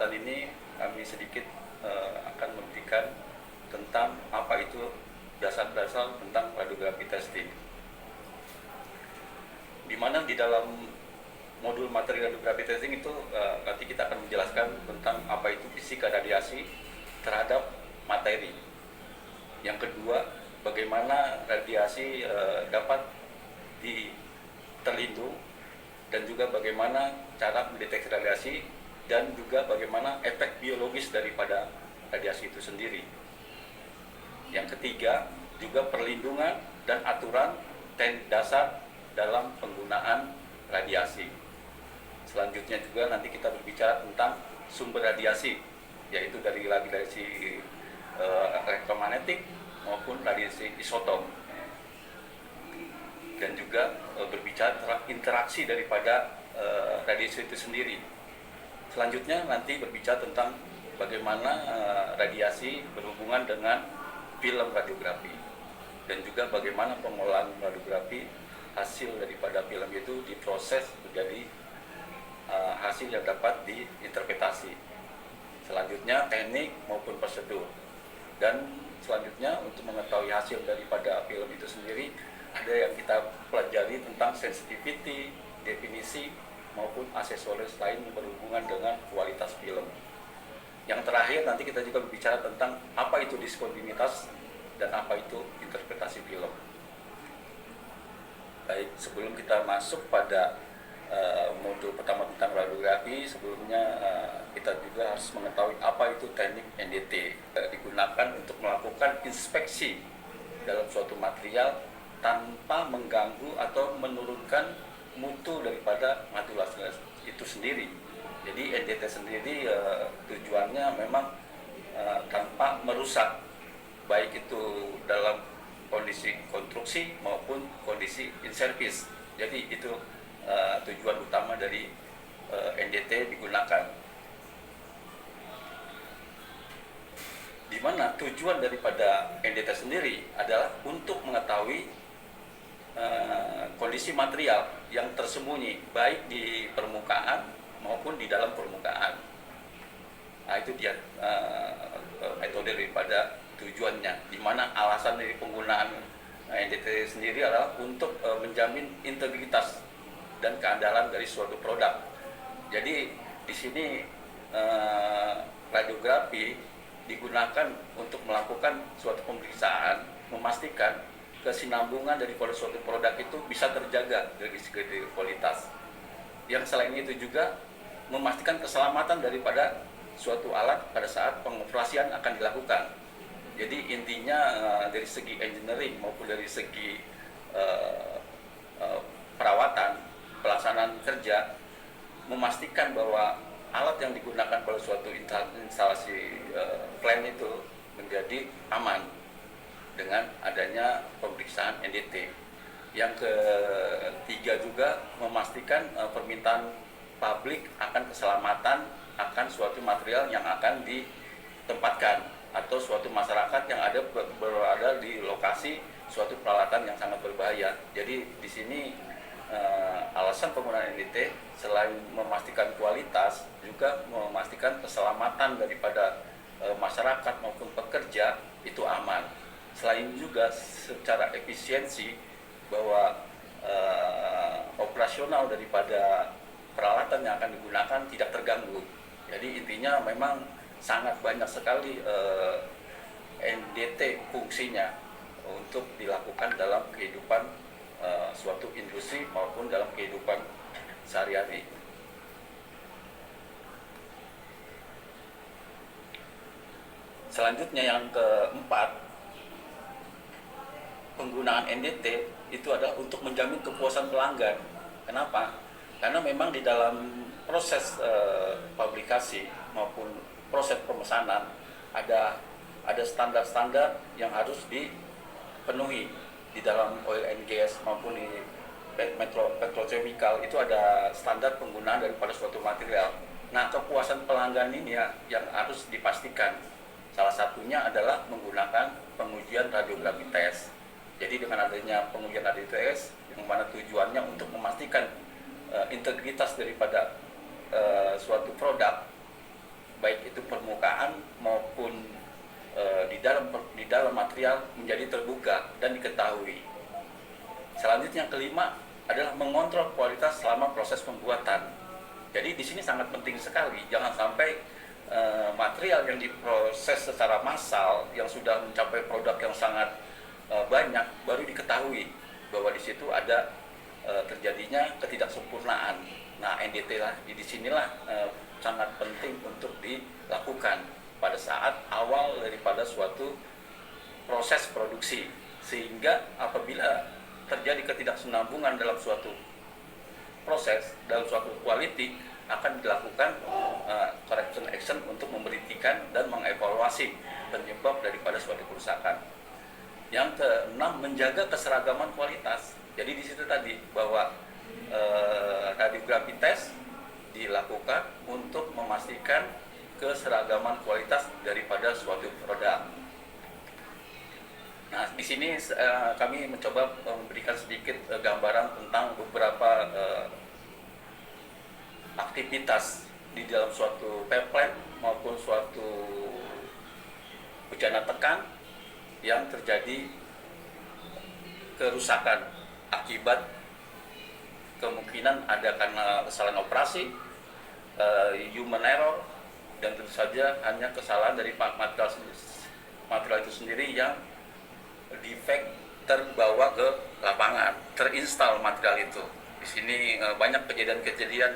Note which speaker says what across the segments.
Speaker 1: kesempatan ini kami sedikit akan memberikan tentang apa itu dasar-dasar tentang radiografi testing. Di mana di dalam modul materi radiografi testing itu nanti kita akan menjelaskan tentang apa itu fisika radiasi terhadap materi. Yang kedua, bagaimana radiasi dapat terlindung, dan juga bagaimana cara mendeteksi radiasi, dan juga bagaimana efek biologis daripada radiasi itu sendiri. Yang ketiga, juga perlindungan dan aturan teknik dasar dalam penggunaan radiasi. Selanjutnya juga nanti kita berbicara tentang sumber radiasi, yaitu dari radiasi elektromagnetik maupun radiasi isotop, dan juga berbicara tentang interaksi daripada radiasi itu sendiri. Selanjutnya nanti berbicara tentang bagaimana radiasi berhubungan dengan film radiografi, dan juga bagaimana pengolahan radiografi hasil daripada film itu diproses menjadi hasil yang dapat diinterpretasi. Selanjutnya teknik maupun prosedur, dan selanjutnya untuk mengetahui hasil daripada film itu sendiri ada yang kita pelajari tentang sensitivity, definisi maupun aksesoris lain yang berhubungan dengan kualitas film. Yang terakhir nanti kita juga berbicara tentang apa itu diskontinuitas dan apa itu interpretasi film. Baik, sebelum kita masuk pada modul pertama tentang radiografi, sebelumnya kita juga harus mengetahui apa itu teknik NDT. Digunakan untuk melakukan inspeksi dalam suatu material tanpa mengganggu atau menurunkan mutu daripada material itu sendiri. Jadi NDT sendiri tujuannya memang tanpa merusak, baik itu dalam kondisi konstruksi maupun kondisi in service. Jadi itu tujuan utama dari NDT digunakan. Di mana tujuan daripada NDT sendiri adalah untuk mengetahui kondisi material yang tersembunyi baik di permukaan maupun di dalam permukaan. Nah, itu dia metode daripada tujuannya, di mana alasan dari penggunaan NDT sendiri adalah untuk menjamin integritas dan keandalan dari suatu produk. Jadi di sini radiografi digunakan untuk melakukan suatu pemeriksaan, memastikan kesinambungan daripada suatu produk itu bisa terjaga dari segi kualitas. Yang selain itu juga memastikan keselamatan daripada suatu alat pada saat pengoperasian akan dilakukan. Jadi intinya dari segi engineering maupun dari segi perawatan, pelaksanaan kerja, memastikan bahwa alat yang digunakan pada suatu instalasi plant itu menjadi aman dengan adanya pemeriksaan NDT. Yang ketiga juga memastikan permintaan publik akan keselamatan akan suatu material yang akan ditempatkan atau suatu masyarakat yang berada di lokasi suatu peralatan yang sangat berbahaya. Jadi di sini alasan penggunaan NDT selain memastikan kualitas juga memastikan keselamatan daripada masyarakat maupun pekerja itu aman. Selain juga secara efisiensi bahwa operasional daripada peralatan yang akan digunakan tidak terganggu. Jadi intinya memang sangat banyak sekali NDT fungsinya untuk dilakukan dalam kehidupan suatu industri maupun dalam kehidupan sehari-hari. Selanjutnya yang keempat, penggunaan NDT itu adalah untuk menjamin kepuasan pelanggan. Kenapa? Karena memang di dalam proses publikasi maupun proses pemesanan ada standar-standar yang harus dipenuhi di dalam oil and gas maupun di petrochemical. Itu ada standar penggunaan daripada suatu material. Nah, kepuasan pelanggan ini ya yang harus dipastikan. Salah satunya adalah menggunakan pengujian radiografi tes. Jadi dengan adanya pengujian radiografi tes yang mana tujuannya untuk memastikan integritas daripada suatu produk, baik itu permukaan maupun di dalam material menjadi terbuka dan diketahui. Selanjutnya yang kelima adalah mengontrol kualitas selama proses pembuatan. Jadi di sini sangat penting sekali, jangan sampai material yang diproses secara massal yang sudah mencapai produk yang sangat banyak baru diketahui bahwa di situ ada terjadinya ketidaksempurnaan. Nah, NDT lah di sinilah sangat penting untuk dilakukan pada saat awal daripada suatu proses produksi, sehingga apabila terjadi ketidaksenambungan dalam suatu proses, dalam suatu quality, akan dilakukan correction action untuk memberhentikan dan mengevaluasi penyebab daripada suatu kerusakan. Yang keenam, menjaga keseragaman kualitas. Jadi di situ tadi bahwa radiografi tes dilakukan untuk memastikan keseragaman kualitas daripada suatu produk. Nah, di sini kami mencoba memberikan sedikit gambaran tentang beberapa aktivitas di dalam suatu pipeline maupun suatu bejana tekan yang terjadi kerusakan akibat kemungkinan ada karena kesalahan operasi, human error, dan tentu saja hanya kesalahan dari material itu sendiri yang defect terbawa ke lapangan, terinstal material itu. Di sini banyak kejadian-kejadian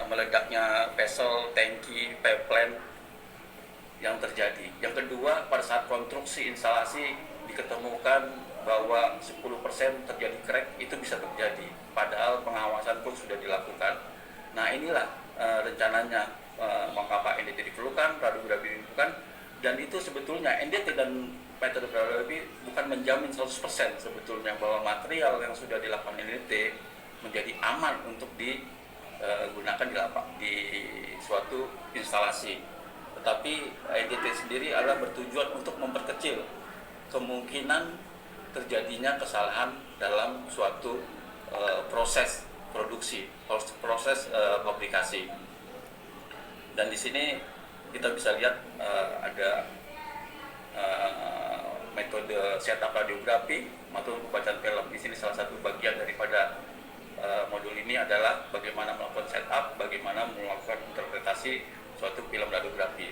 Speaker 1: meledaknya vessel, tangki, pipeline yang terjadi. Yang kedua, pada saat konstruksi instalasi diketemukan bahwa 10% terjadi crack, itu bisa terjadi padahal pengawasan pun sudah dilakukan. Nah, inilah rencananya mengapa NDT diperlukan, radiografi diperlukan, dan itu sebetulnya NDT dan metode radiografi bukan menjamin 100% sebetulnya bahwa material yang sudah dilakukan NDT menjadi aman untuk digunakan di suatu instalasi. Tetapi NDT sendiri adalah bertujuan untuk memperkecil kemungkinan terjadinya kesalahan dalam suatu proses produksi, proses fabrikasi. Dan di sini kita bisa lihat ada metode setup radiografi atau pembacaan film. Di sini salah satu bagian daripada modul ini adalah bagaimana melakukan setup, bagaimana melakukan interpretasi suatu film radiografi.